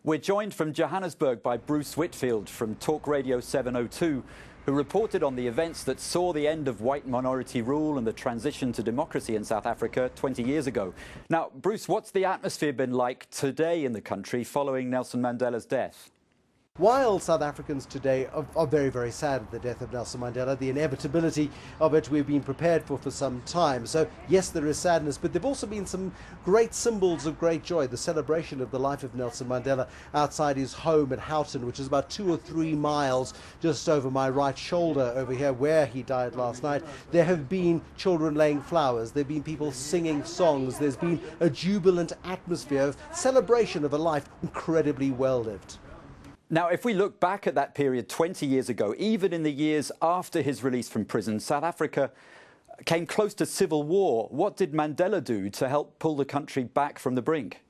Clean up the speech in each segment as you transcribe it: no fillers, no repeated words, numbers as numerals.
We're joined from Johannesburg by Bruce Whitfield from Talk Radio 702, who reported on the events that saw the end of white minority rule and the transition to democracy in South Africa 20 years ago. Now, Bruce, what's the atmosphere been like today in the country following Nelson Mandela's death? While South Africans today are very, very sad at the death of Nelson Mandela, the inevitability of it we've been prepared for some time. So yes, there is sadness, but there have also been some great symbols of great joy. The celebration of the life of Nelson Mandela outside his home at Houghton, which is about 2 or 3 miles just over my right shoulder over here where he died last night. There have been children laying flowers. There have been people singing songs. There's been a jubilant atmosphere of celebration of a life incredibly well lived. Now, if we look back at that period 20 years ago, even in the years after his release from prison, South Africa came close to civil war. What did Mandela do to help pull the country back from the brink?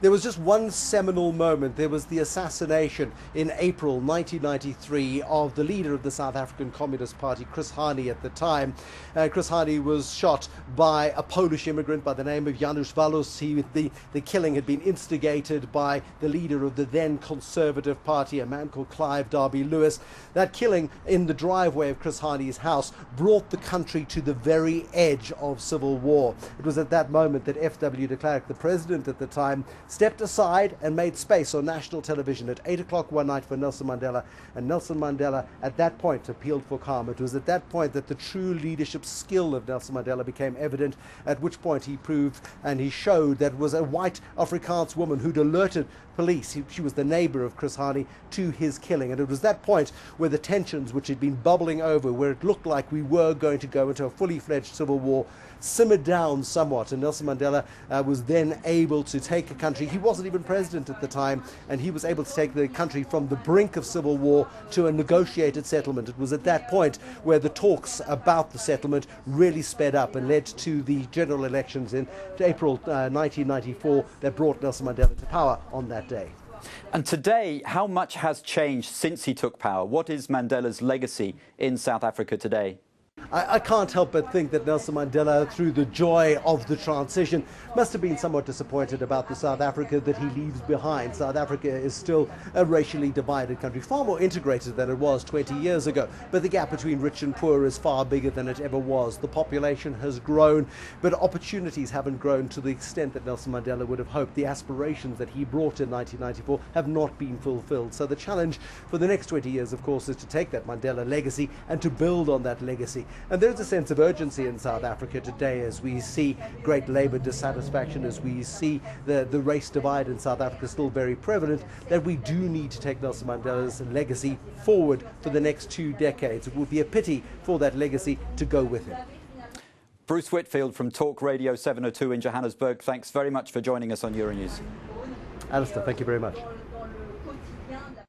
There was just one seminal moment. There was the assassination in April 1993 of the leader of the South African Communist Party, Chris Hani at the time. Chris Hani was shot by a Polish immigrant by the name of Janusz Walus. The killing had been instigated by the leader of the then Conservative Party, a man called Clive Derby-Lewis. That killing in the driveway of Chris Hani's house brought the country to the very edge of civil war. It was at that moment that F.W. de Klerk, the president at the time, stepped aside and made space on national television at 8 o'clock one night for Nelson Mandela. And Nelson Mandela at that point appealed for calm. It was at that point that the true leadership skill of Nelson Mandela became evident, at which point he proved and he showed that it was a white Afrikaans woman who'd alerted police. She was the neighbor of Chris Hani to his killing. And it was that point where the tensions which had been bubbling over, where it looked like we were going to go into a fully fledged civil war, simmered down somewhat, and Nelson Mandela was then able to take a country. He wasn't even president at the time, and he was able to take the country from the brink of civil war to a negotiated settlement. It was at that point where the talks about the settlement really sped up and led to the general elections in April 1994 that brought Nelson Mandela to power on that day. And today, how much has changed since he took power? What is Mandela's legacy in South Africa today? I can't help but think that Nelson Mandela, through the joy of the transition, must have been somewhat disappointed about the South Africa that he leaves behind. South Africa is still a racially divided country, far more integrated than it was 20 years ago. But the gap between rich and poor is far bigger than it ever was. The population has grown, but opportunities haven't grown to the extent that Nelson Mandela would have hoped. The aspirations that he brought in 1994 have not been fulfilled. So the challenge for the next 20 years, of course, is to take that Mandela legacy and to build on that legacy. And there's a sense of urgency in South Africa today as we see great labour dissatisfaction, as we see the race divide in South Africa still very prevalent, that we do need to take Nelson Mandela's legacy forward for the next 2 decades. It would be a pity for that legacy to go with him. Bruce Whitfield from Talk Radio 702 in Johannesburg, thanks very much for joining us on Euronews. Alasdair, thank you very much.